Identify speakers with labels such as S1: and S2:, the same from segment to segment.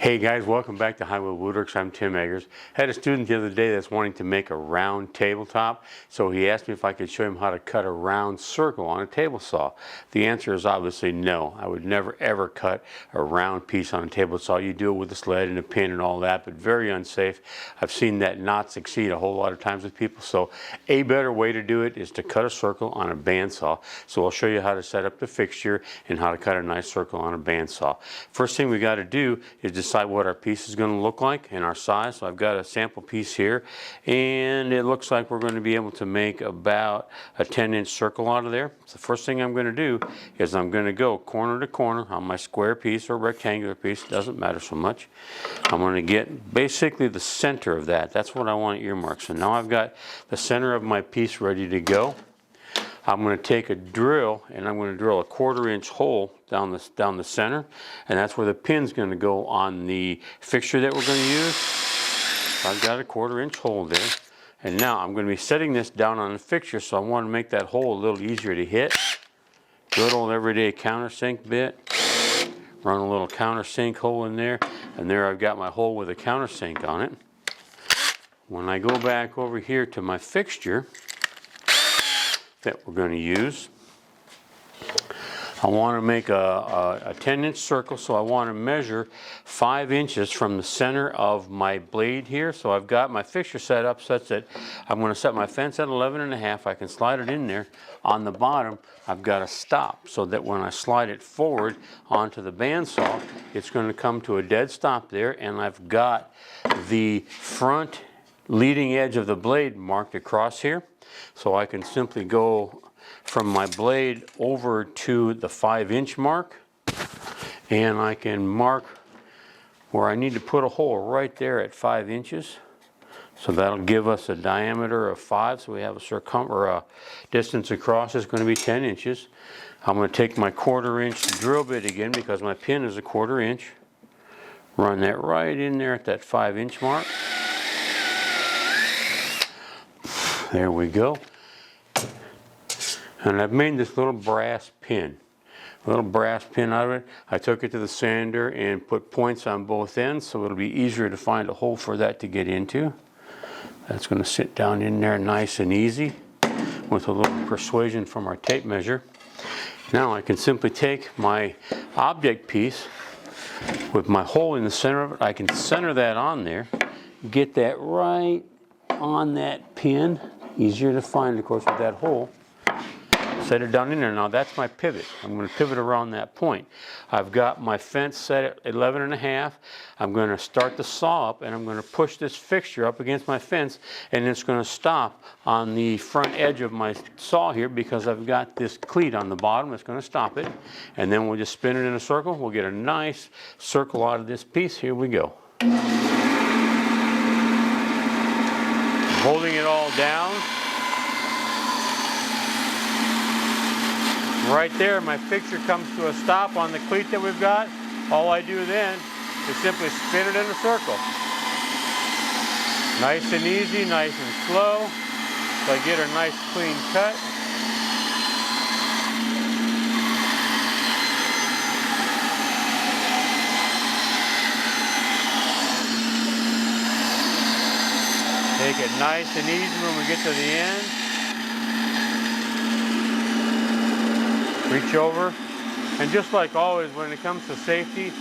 S1: Hey guys, welcome back to Highwheel Woodworks. I'm Tim Eggers. Had a student the other day that's wanting to make a round tabletop, so he asked me if I could show him how to cut a round circle on a table saw. The answer is obviously no. I would never ever cut a round piece on a table saw. You do it with a sled and a pin and all that, but very unsafe. I've seen that not succeed a whole lot of times with people, so a better way to do it is to cut a circle on a bandsaw. So I'll show you how to set up the fixture and how to cut a nice circle on a bandsaw. First thing we got to do is decide what our piece is going to look like and our size. So I've got a sample piece here, and it looks like we're going to be able to make about a 10-inch circle out of there. So the first thing I'm going to do is I'm going to go corner to corner on my square piece or rectangular piece, doesn't matter so much. I'm going to get basically the center of that. That's what I want earmarked. So now I've got the center of my piece ready to go. I'm going to take a drill and I'm going to drill a 1/4-inch hole down the center, and that's where the pin's going to go on the fixture that we're going to use. I've got a 1/4-inch hole there, and now I'm going to be setting this down on the fixture, so I want to make that hole a little easier to hit. Good old everyday countersink bit. Run a little countersink hole in there, and there I've got my hole with a countersink on it. When I go back over here to my fixture that we're going to use, I want to make a 10-inch circle, so I want to measure 5 inches from the center of my blade here. So I've got my fixture set up such that I'm going to set my fence at 11.5. I can slide it in there. On the bottom, I've got a stop so that when I slide it forward onto the bandsaw, it's going to come to a dead stop there, and I've got the front leading edge of the blade marked across here. So I can simply go from my blade over to the 5-inch mark, and I can mark where I need to put a hole right there at 5 inches. So that'll give us a diameter of 5, so we have a distance across is going to be 10 inches. I'm going to take my 1/4-inch drill bit again because my pin is a 1/4-inch. Run that right in there at that 5-inch mark. There we go. And I've made this little brass pin. A little brass pin out of it. I took it to the sander and put points on both ends so it'll be easier to find a hole for that to get into. That's going to sit down in there nice and easy with a little persuasion from our tape measure. Now I can simply take my object piece with my hole in the center of it. I can center that on there, get that right on that pin. Easier to find, of course, with that hole. Set it down in there. Now that's my pivot. I'm going to pivot around that point. I've got my fence set at 11.5. I'm going to start the saw up, and I'm going to push this fixture up against my fence, and it's going to stop on the front edge of my saw here because I've got this cleat on the bottom that's going to stop it. And then we'll just spin it in a circle. We'll get a nice circle out of this piece. Here we go. Holding it all down. Right there, my fixture comes to a stop on the cleat that we've got. All I do then is simply spin it in a circle. Nice and easy, nice and slow. So I get a nice clean cut. Take it nice and easy when we get to the end. Reach over. And just like always, when it comes to safety,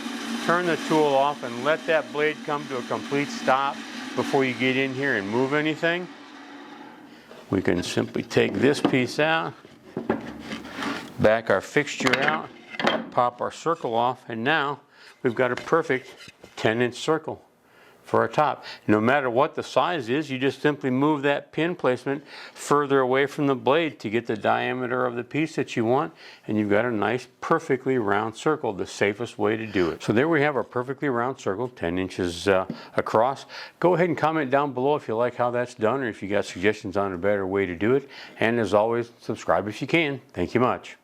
S1: turn the tool off and let that blade come to a complete stop before you get in here and move anything. We can simply take this piece out, back our fixture out, pop our circle off, and now we've got a perfect 10-inch circle for our top. No matter what the size is, you just simply move that pin placement further away from the blade to get the diameter of the piece that you want, and you've got a nice perfectly round circle, the safest way to do it. So there we have our perfectly round circle, 10 inches across. Go ahead and comment down below if you like how that's done, or if you got suggestions on a better way to do it. And as always, subscribe if you can. Thank you much.